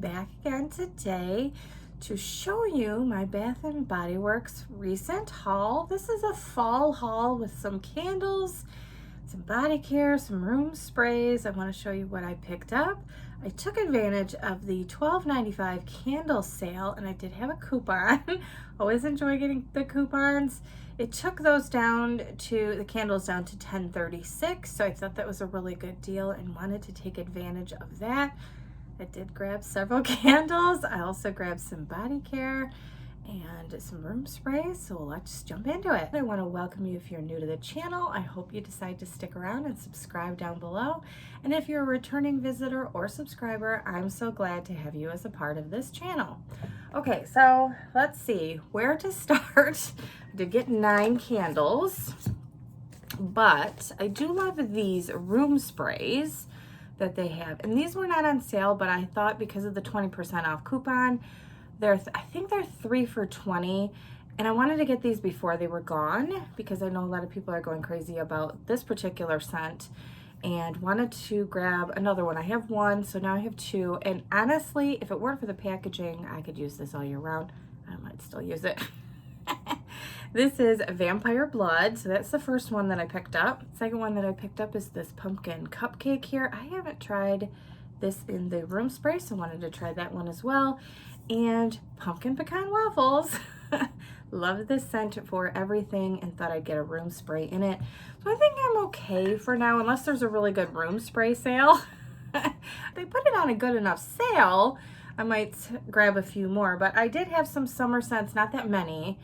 back again today to show you my Bath and Body Works recent haul. This is a fall haul with some candles, some body care, some room sprays. I want to show you what I picked up. I took advantage of the $12.95 candle sale, and I did have a coupon. Always enjoy getting the coupons. It took those down to, the candles down to $10.36, so I thought that was a really good deal and wanted to take advantage of that. I did grab several candles. I also grabbed some body care and some room sprays, so let's jump into it. I want to welcome you if you're new to the channel. I hope you decide to stick around and subscribe down below. And if you're a returning visitor or subscriber, I'm so glad to have you as a part of this channel. Okay, so let's see where to start. I did get 9 candles, but I do love these room sprays that they have. And these were not on sale, but I thought because of the 20% off coupon, I think they're 3 for $20, and I wanted to get these before they were gone because I know a lot of people are going crazy about this particular scent and wanted to grab another one. I have one, so now I have 2, and honestly, if it weren't for the packaging, I could use this all year round. I might still use it. This is Vampire Blood, so that's the first one that I picked up. Second one that I picked up is this pumpkin cupcake here. I haven't tried this in the room spray, so I wanted to try that one as well. And pumpkin pecan waffles. Love this scent for everything and thought I'd get a room spray in it. So I think I'm okay for now, unless there's a really good room spray sale. They put it on a good enough sale, I might grab a few more, but I did have some summer scents, not that many.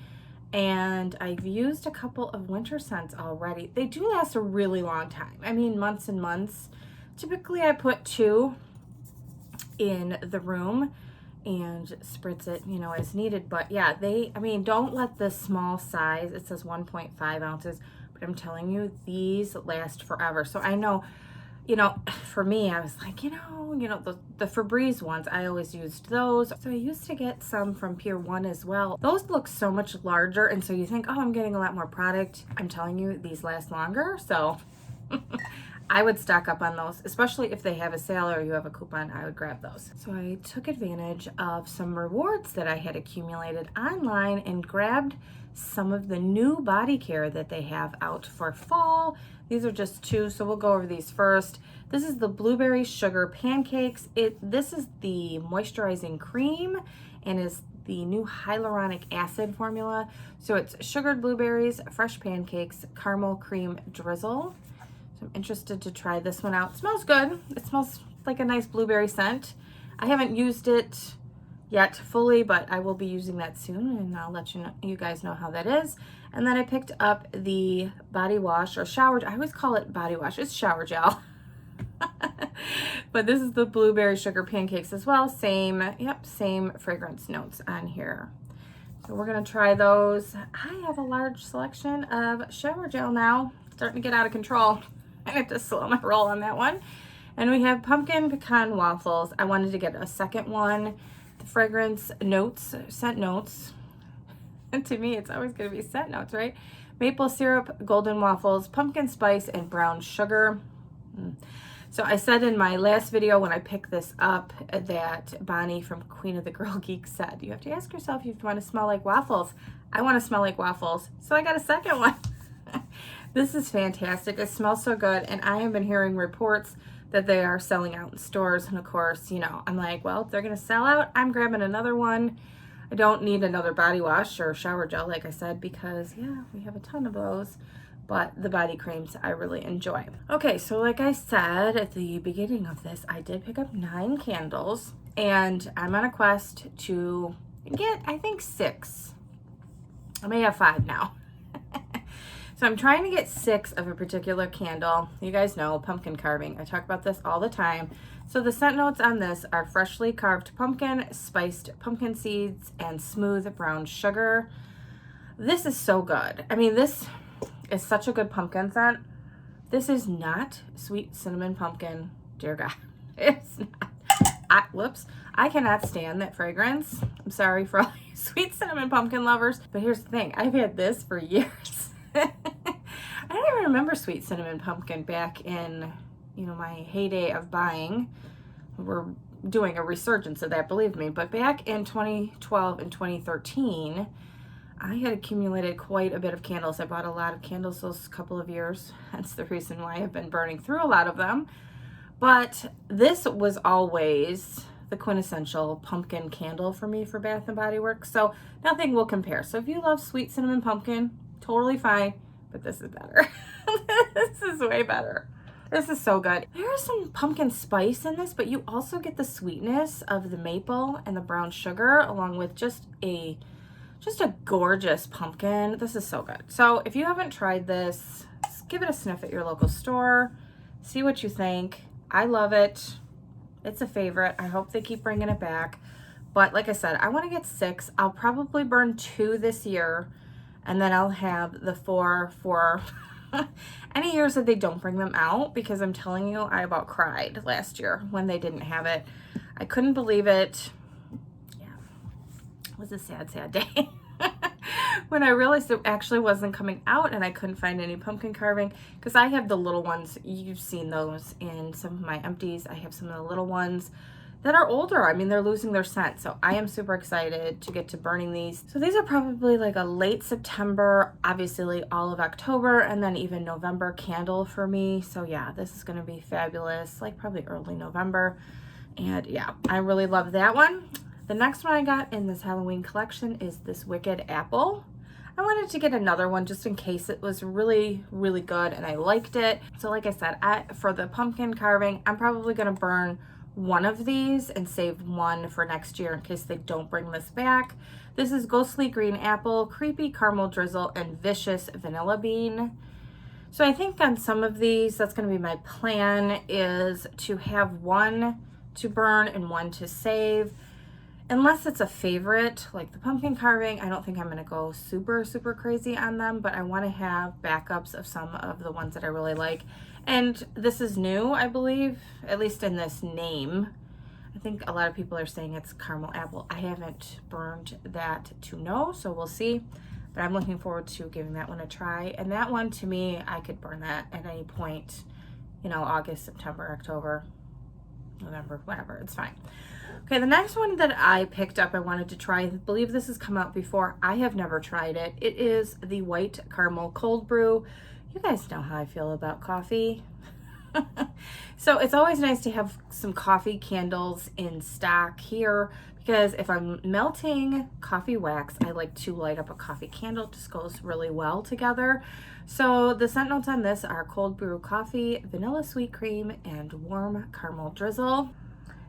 And I've used a couple of winter scents already. They do last a really long time. I mean, months and months. Typically I put 2 in the room and spritz it, you know, as needed. But yeah, don't let the small size, it says 1.5 ounces, but I'm telling you, these last forever. So I know, you know, for me, I was like, you know, the Febreze ones, I always used those. So I used to get some from Pier 1 as well. Those look so much larger, and so you think, oh, I'm getting a lot more product. I'm telling you, these last longer, so I would stock up on those, especially if they have a sale or you have a coupon. I would grab those. So I took advantage of some rewards that I had accumulated online and grabbed some of the new body care that they have out for fall. These are just 2, so we'll go over these first. This is the blueberry sugar pancakes. This is the moisturizing cream and is the new hyaluronic acid formula. So it's sugared blueberries, fresh pancakes, caramel cream drizzle. So I'm interested to try this one out. It smells good. It smells like a nice blueberry scent. I haven't used it yet fully, but I will be using that soon, and I'll let you guys know how that is. And then I picked up the body wash or shower. I always call it body wash. It's shower gel. But this is the blueberry sugar pancakes as well. Same fragrance notes on here. So we're gonna try those. I have a large selection of shower gel now. It's starting to get out of control. I have to slow my roll on that one. And we have pumpkin pecan waffles. I wanted to get a second one. The fragrance notes, scent notes. And to me, it's always gonna be scent notes, right? Maple syrup, golden waffles, pumpkin spice, and brown sugar. So I said in my last video when I picked this up that Bonnie from Queen of the Girl Geek said, you have to ask yourself if you want to smell like waffles. I want to smell like waffles, so I got a second one. This is fantastic. It smells so good, and I have been hearing reports that they are selling out in stores, and of course, you know, I'm like, well, if they're going to sell out, I'm grabbing another one. I don't need another body wash or shower gel, like I said, because, yeah, we have a ton of those. But the body creams I really enjoy. Okay, so like I said at the beginning of this, I did pick up 9 candles, and I'm on a quest to get, I think, 6. I may have 5 now. So I'm trying to get 6 of a particular candle. You guys know pumpkin carving. I talk about this all the time. So the scent notes on this are freshly carved pumpkin, spiced pumpkin seeds, and smooth brown sugar. This is so good. I mean, this is such a good pumpkin scent. This is not sweet cinnamon pumpkin, dear God. It's not. Whoops. I cannot stand that fragrance. I'm sorry for all you sweet cinnamon pumpkin lovers, but here's the thing. I've had this for years. I don't even remember sweet cinnamon pumpkin back in, you know, my heyday of buying. We're doing a resurgence of that, believe me. But back in 2012 and 2013, I had accumulated quite a bit of candles. I bought a lot of candles those couple of years. That's the reason why I've been burning through a lot of them. But this was always the quintessential pumpkin candle for me for Bath and Body Works. So nothing will compare. So if you love sweet cinnamon pumpkin, totally fine. But this is better. This is way better. This is so good. There's some pumpkin spice in this, but you also get the sweetness of the maple and the brown sugar, along with just a gorgeous pumpkin. This is so good. So if you haven't tried this, just give it a sniff at your local store. See what you think. I love it. It's a favorite. I hope they keep bringing it back. But like I said, I want to get 6. I'll probably burn 2 this year, and then I'll have the 4 for any years that they don't bring them out, because I'm telling you, I about cried last year when they didn't have it. I couldn't believe it. Yeah, it was a sad, sad day. When I realized it actually wasn't coming out and I couldn't find any pumpkin carving, because I have the little ones. You've seen those in some of my empties. I have some of the little ones that are older. I mean, they're losing their scent. So I am super excited to get to burning these. So these are probably like a late September, obviously all of October, and then even November candle for me. So yeah, this is gonna be fabulous, like probably early November. And yeah, I really love that one. The next one I got in this Halloween collection is this Wicked Apple. I wanted to get another one just in case it was really, really good and I liked it. So like I said, for the pumpkin carving, I'm probably gonna burn one of these and save one for next year in case they don't bring this back. This is Ghostly Green Apple, Creepy Caramel Drizzle, and Vicious Vanilla Bean. So I think on some of these, that's going to be my plan, is to have one to burn and one to save. Unless it's a favorite, like the pumpkin carving, I don't think I'm going to go super, super crazy on them, but I want to have backups of some of the ones that I really like. And this is new, I believe, at least in this name. I think a lot of people are saying it's caramel apple. I haven't burned that to know, so we'll see. But I'm looking forward to giving that one a try. And that one, to me, I could burn that at any point, you know, August, September, October, November, whatever, it's fine. Okay, the next one that I picked up, I wanted to try, I believe this has come out before. I have never tried it. It is the White Caramel Cold Brew. You guys know how I feel about coffee. So it's always nice to have some coffee candles in stock here, because if I'm melting coffee wax, I like to light up a coffee candle. It just goes really well together. So the scent notes on this are cold brew coffee, vanilla sweet cream, and warm caramel drizzle.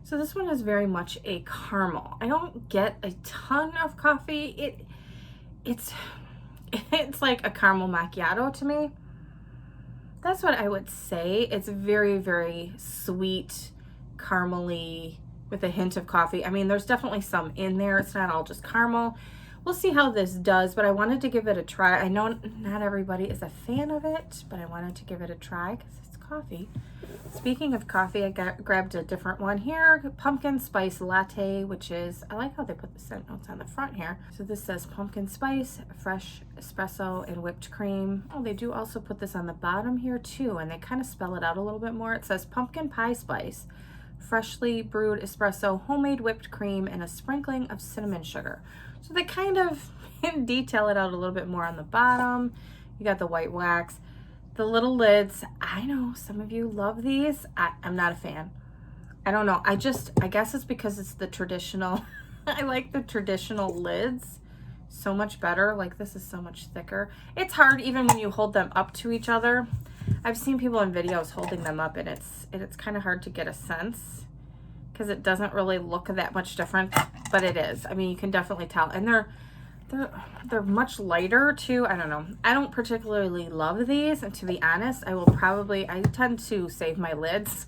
So this one is very much a caramel. I don't get a ton of coffee. It's like a caramel macchiato to me. That's what I would say. It's very, very sweet, caramely, with a hint of coffee. I mean, there's definitely some in there. It's not all just caramel. We'll see how this does, but I wanted to give it a try. I know not everybody is a fan of it, but I wanted to give it a try because it's coffee. Speaking of coffee, I grabbed a different one here, pumpkin spice latte, which is, I like how they put the scent notes on the front here. So this says pumpkin spice, fresh espresso, and whipped cream. Oh, they do also put this on the bottom here too, and they kind of spell it out a little bit more. It says pumpkin pie spice, freshly brewed espresso, homemade whipped cream, and a sprinkling of cinnamon sugar. So they kind of detail it out a little bit more on the bottom. You got the white wax. The little lids, I know some of you love these. I'm not a fan. I don't know. I guess it's because it's the traditional. I like the traditional lids so much better. Like, this is so much thicker. It's hard even when you hold them up to each other. I've seen people in videos holding them up, and it's kind of hard to get a sense because it doesn't really look that much different, but it is. I mean, you can definitely tell. And they're much lighter too. I don't know. I don't particularly love these, and to be honest, I tend to save my lids,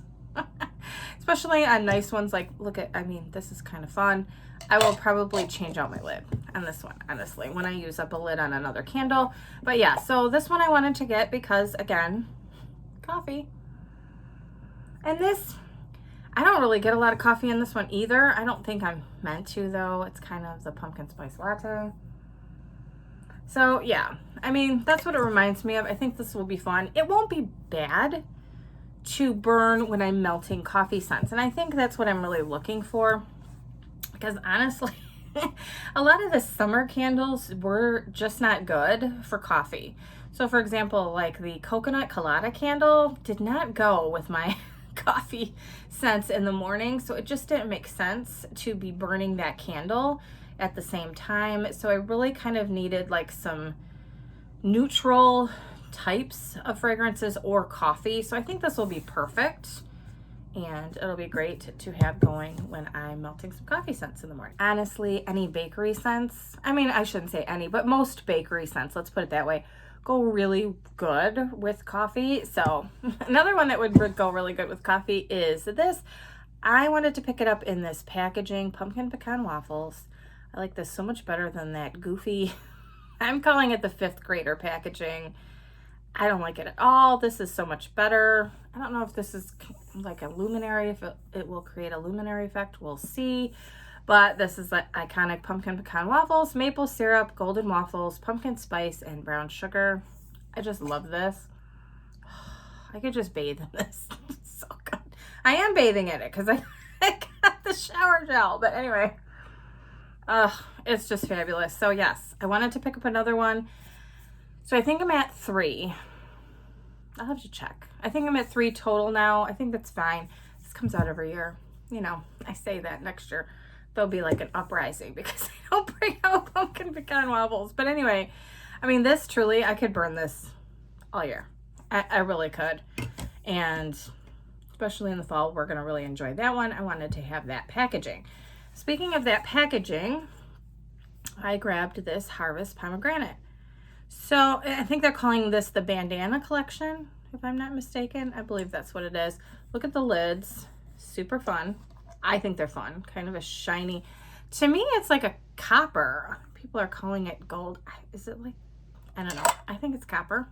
especially on nice ones. Like, I mean, this is kind of fun. I will probably change out my lid on this one, honestly, when I use up a lid on another candle. But yeah, so this one I wanted to get because, again, coffee. And this, I don't really get a lot of coffee in this one either. I don't think I'm meant to, though. It's kind of the pumpkin spice latte. So yeah, I mean, that's what it reminds me of. I think this will be fun. It won't be bad to burn when I'm melting coffee scents. And I think that's what I'm really looking for, because honestly, a lot of the summer candles were just not good for coffee. So for example, like the coconut colada candle did not go with my coffee scents in the morning. So it just didn't make sense to be burning that candle at the same time. So I really kind of needed like some neutral types of fragrances or coffee. So I think this will be perfect, and it'll be great to have going when I'm melting some coffee scents in the morning. Honestly, any bakery scents, I mean, I shouldn't say any, but most bakery scents, let's put it that way, go really good with coffee. So another one that would go really good with coffee is this. I wanted to pick it up in this packaging, pumpkin pecan waffles. I like this so much better than that goofy, I'm calling it the 5th grader packaging. I don't like it at all. This is so much better. I don't know if this is like a luminary, if it will create a luminary effect. We'll see. But this is the iconic pumpkin pecan waffles, maple syrup, golden waffles, pumpkin spice, and brown sugar. I just love this. I could just bathe in this. It's so good. I am bathing in it because I got the shower gel. But anyway, it's just fabulous. So yes, I wanted to pick up another one. So I think I'm at 3. I'll have to check. I think I'm at 3 total now. I think that's fine. This comes out every year. You know, I say that next year there'll be like an uprising because I don't bring out pumpkin pecan waffles. But anyway, I mean, this truly, I could burn this all year. I really could. And especially in the fall, we're going to really enjoy that one. I wanted to have that packaging. Speaking of that packaging, I grabbed this Harvest pomegranate. So I think they're calling this the bandana collection, if I'm not mistaken. I believe that's what it is. Look at the lids. Super fun. I think they're fun. Kind of a shiny. To me, it's like a copper. People are calling it gold. Is it like, I don't know. I think it's copper.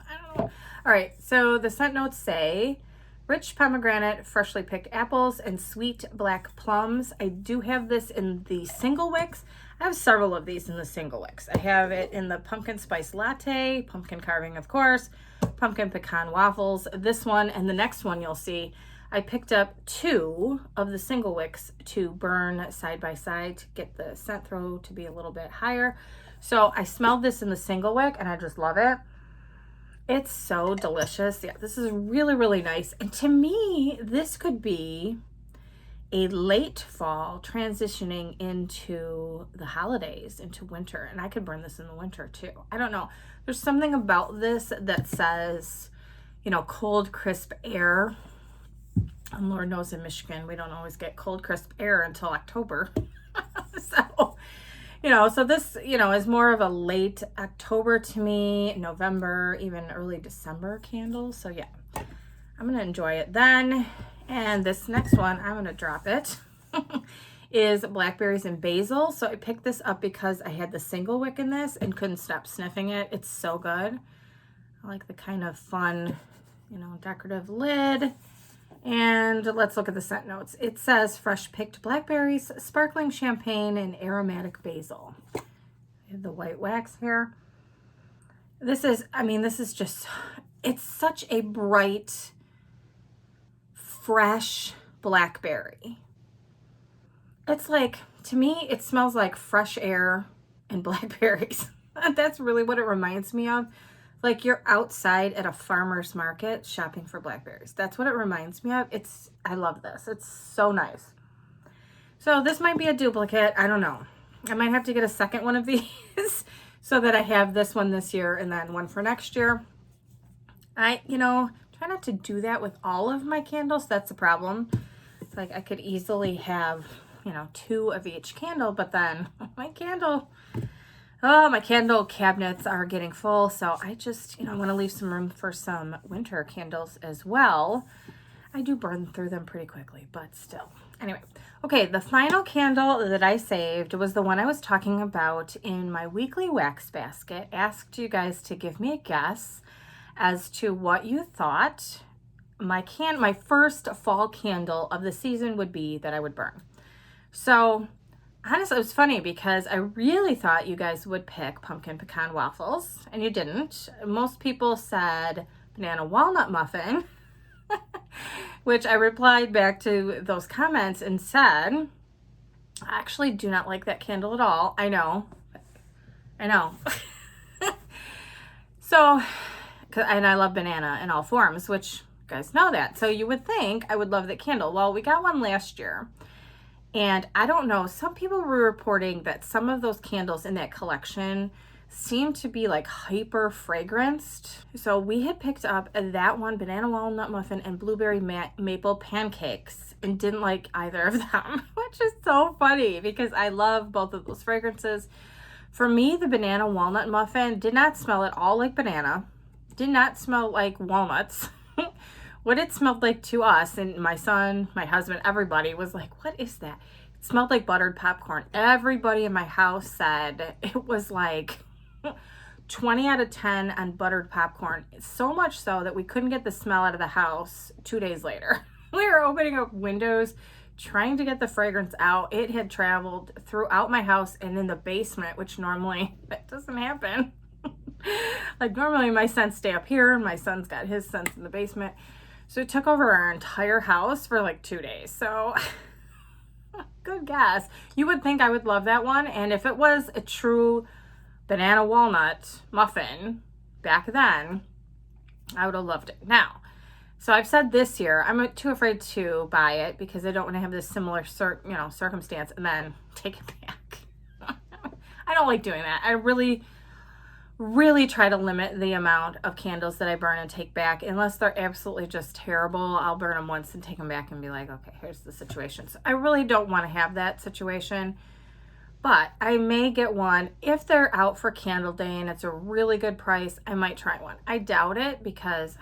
I don't know. All right. So the scent notes say rich pomegranate, freshly picked apples, and sweet black plums. I do have this in the single wicks. I have several of these in the single wicks. I have it in the pumpkin spice latte, pumpkin carving, of course, pumpkin pecan waffles. This one and the next one you'll see, I picked up 2 of the single wicks to burn side by side to get the scent throw to be a little bit higher. So I smelled this in the single wick and I just love it. It's so delicious. Yeah, this is really, really nice. And to me, this could be a late fall transitioning into the holidays, into winter. And I could burn this in the winter too. I don't know. There's something about this that says, you know, cold, crisp air. And Lord knows in Michigan, we don't always get cold, crisp air until October. So, you know, so this, you know, is more of a late October to me, November, even early December candle. So yeah, I'm going to enjoy it then. And this next one, I'm going to drop it, is blackberries and basil. So I picked this up because I had the single wick in this and couldn't stop sniffing it. It's so good. I like the kind of fun, you know, decorative lid. And let's look at the scent notes. It says fresh picked blackberries, sparkling champagne, and aromatic basil. I have the white wax here. This is, I mean, this is just, it's such a bright, fresh blackberry. It's like, to me, it smells like fresh air and blackberries. That's really what it reminds me of. Like you're outside at a farmer's market shopping for blackberries. That's what it reminds me of. I love this. It's so nice. So this might be a duplicate. I don't know. I might have to get a second one of these so that I have this one this year and then one for next year. You know, try not to do that with all of my candles. That's the problem. It's like I could easily have, you know, 2 of each candle, but then my candle cabinets are getting full. So I just, you know, I want to leave some room for some winter candles as well. I do burn through them pretty quickly, but still. Anyway, okay, the final candle that I saved was the one I was talking about in my weekly wax basket. Asked you guys to give me a guess as to what you thought my first fall candle of the season would be that I would burn. So honestly, it was funny because I really thought you guys would pick pumpkin pecan waffles, and you didn't. Most people said banana walnut muffin. which I replied back to those comments and said, I actually do not like that candle at all. I know. So, and I love banana in all forms, which you guys know that. So you would think I would love that candle. Well, we got one last year. And I don't know, some people were reporting that some of those candles in that collection seem to be like hyper fragranced. So we had picked up that one, banana walnut muffin and blueberry maple pancakes, and didn't like either of them, which is so funny because I love both of those fragrances. For me, the banana walnut muffin did not smell at all like banana, did not smell like walnuts. What it smelled like to us, and my son, my husband, everybody was like, what is that? It smelled like buttered popcorn. Everybody in my house said it was like 20 out of 10 on buttered popcorn. So much so that we couldn't get the smell out of the house 2 days later. We were opening up windows, trying to get the fragrance out. It had traveled throughout my house and in the basement, which normally that doesn't happen. Like normally my scents stay up here and my son's got his scents in the basement. So it took over our entire house for like 2 days. So good guess. You would think I would love that one. And if it was a true banana walnut muffin back then, I would have loved it. Now, so I've said this year, I'm too afraid to buy it because I don't want to have this similar circumstance and then take it back. I don't like doing that. I really try to limit the amount of candles that I burn and take back. Unless they're absolutely just terrible, I'll burn them once and take them back and be like, okay, here's the situation. So I really don't want to have that situation, but I may get one if they're out for candle day and it's a really good price. I might try one. I doubt it because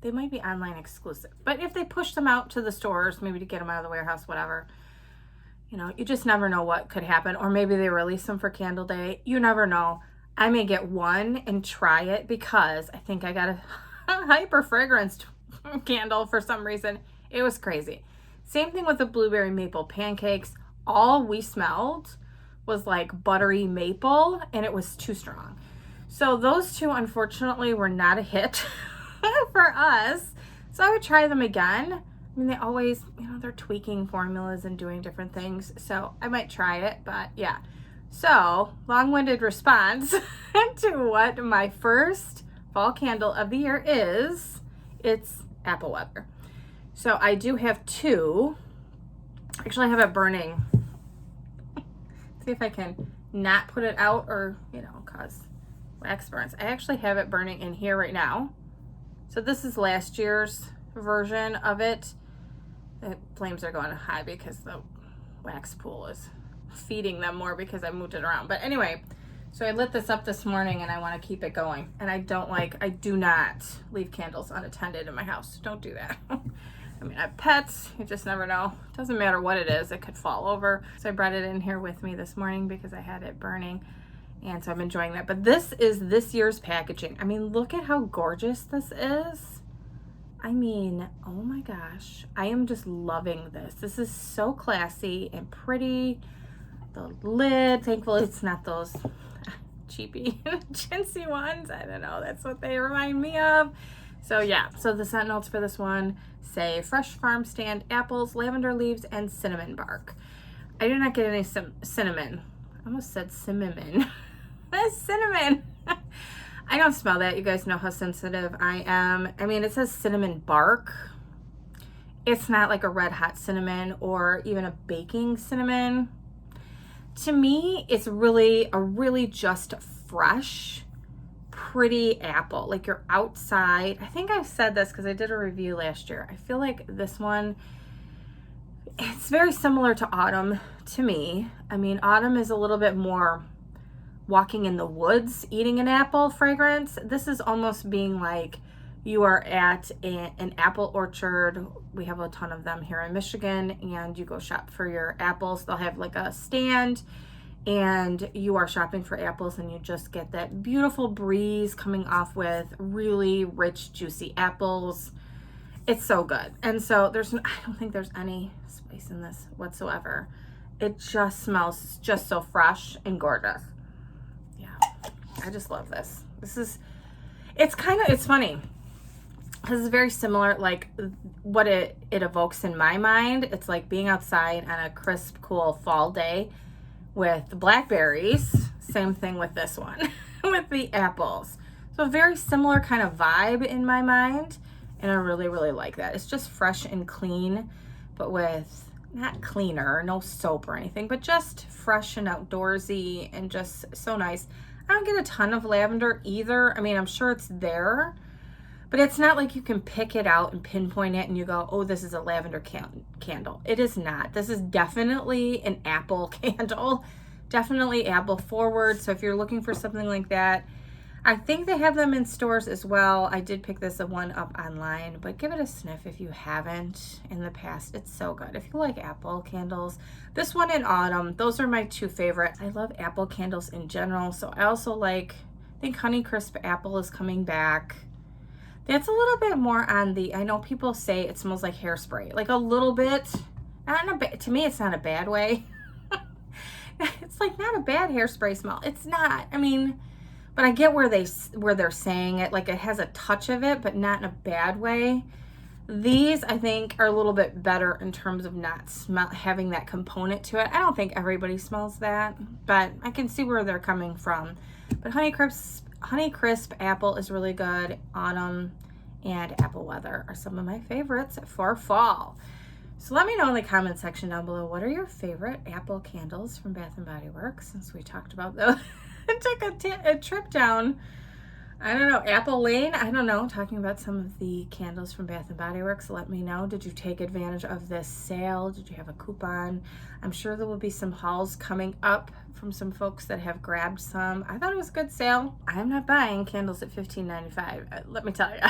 they might be online exclusive, but if they push them out to the stores, maybe to get them out of the warehouse, whatever, you just never know what could happen. Or maybe they release them for candle day. You never know. I may get one and try it because I think I got a hyper fragranced candle for some reason. It was crazy. Same thing with the blueberry maple pancakes. All we smelled was like buttery maple and it was too strong. So those two, unfortunately, were not a hit for us. So I would try them again. I mean, they always, they're tweaking formulas and doing different things. So I might try it, but yeah. So, long-winded response to what my first fall candle of the year is. It's apple weather. So I do have two. Actually, I have it burning. See if I can not put it out or, cause wax burns. I actually have it burning in here right now. So this is last year's version of it. The flames are going high because the wax pool is feeding them more because I moved it around. But anyway, so I lit this up this morning and I want to keep it going. And I do not leave candles unattended in my house. Don't do that. I mean, I have pets. You just never know. It doesn't matter what it is. It could fall over. So I brought it in here with me this morning because I had it burning. And so I'm enjoying that. But this is this year's packaging. I mean, look at how gorgeous this is. I mean, oh my gosh. I am just loving this. This is so classy and pretty. The lid, thankfully it's not those cheapy chintzy ones. I don't know, that's what they remind me of. So yeah, so the scent notes for this one say fresh farm stand apples, lavender leaves, and cinnamon bark. I did not get any cinnamon. I almost said cinnamon. That's cinnamon. I don't smell that. You guys know how sensitive I am. I mean, it says cinnamon bark. It's not like a red hot cinnamon or even a baking cinnamon. To me, it's really just fresh, pretty apple. Like you're outside. I think I've said this because I did a review last year. I feel like this one, it's very similar to autumn to me. I mean, autumn is a little bit more walking in the woods, eating an apple fragrance. This is almost being like you are at an apple orchard. We have a ton of them here in Michigan, and you go shop for your apples. They'll have like a stand and you are shopping for apples and you just get that beautiful breeze coming off with really rich, juicy apples. It's so good. And so I don't think there's any spice in this whatsoever. It just smells just so fresh and gorgeous. Yeah, I just love this. It's funny. This is very similar, like what it evokes in my mind. It's like being outside on a crisp, cool fall day with blackberries. Same thing with this one, with the apples. So a very similar kind of vibe in my mind, and I really, really like that. It's just fresh and clean, but with not cleaner, no soap or anything, but just fresh and outdoorsy and just so nice. I don't get a ton of lavender either. I mean, I'm sure it's there, but it's not like you can pick it out and pinpoint it and you go, oh, this is a lavender candle. It is not. This is definitely an apple candle. Definitely apple forward. So if you're looking for something like that, I think they have them in stores as well. I did pick this one up online, but give it a sniff if you haven't in the past. It's so good. If you like apple candles, this one in autumn, those are my two favorite. I love apple candles in general. So I also like, I think Honeycrisp Apple is coming back. That's a little bit more on the, I know people say it smells like hairspray, like a little bit, not in a, to me it's not a bad way. It's like not a bad hairspray smell. It's not, I mean, but I get where they're saying it, like it has a touch of it, but not in a bad way. These I think are a little bit better in terms of not having that component to it. I don't think everybody smells that, but I can see where they're coming from. But Honeycrisp Apple is really good. Autumn and Apple Weather are some of my favorites for fall. So let me know in the comment section down below, what are your favorite apple candles from Bath and Body Works, since we talked about those. I took a trip down, I don't know, Apple Lane, I don't know, talking about some of the candles from Bath and Body Works. Let me know, did you take advantage of this sale? Did you have a coupon? I'm sure there will be some hauls coming up from some folks that have grabbed some. I thought it was a good sale. I'm not buying candles at $15.95, let me tell you.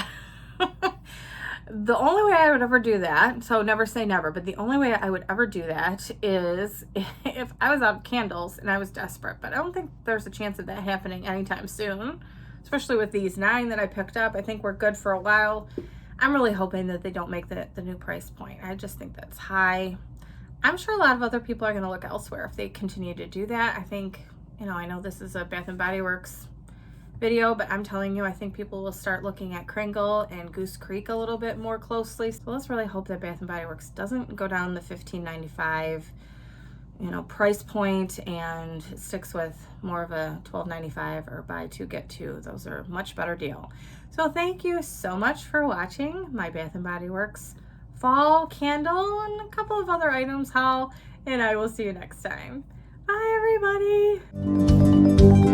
The only way I would ever do that, so never say never, but the only way I would ever do that is if I was out of candles and I was desperate. But I don't think there's a chance of that happening anytime soon, especially with these 9 that I picked up. I think we're good for a while. I'm really hoping that they don't make the new price point. I just think that's high. I'm sure a lot of other people are going to look elsewhere if they continue to do that. I think, you know, I know this is a Bath and Body Works video, but I'm telling you, I think people will start looking at Kringle and Goose Creek a little bit more closely. So let's really hope that Bath and Body Works doesn't go down the $15.95, you know, price point, and sticks with more of a $12.95 or buy 2 get 2. Those are a much better deal. So thank you so much for watching my Bath and Body Works fall candle and a couple of other items haul, and I will see you next time. Bye everybody.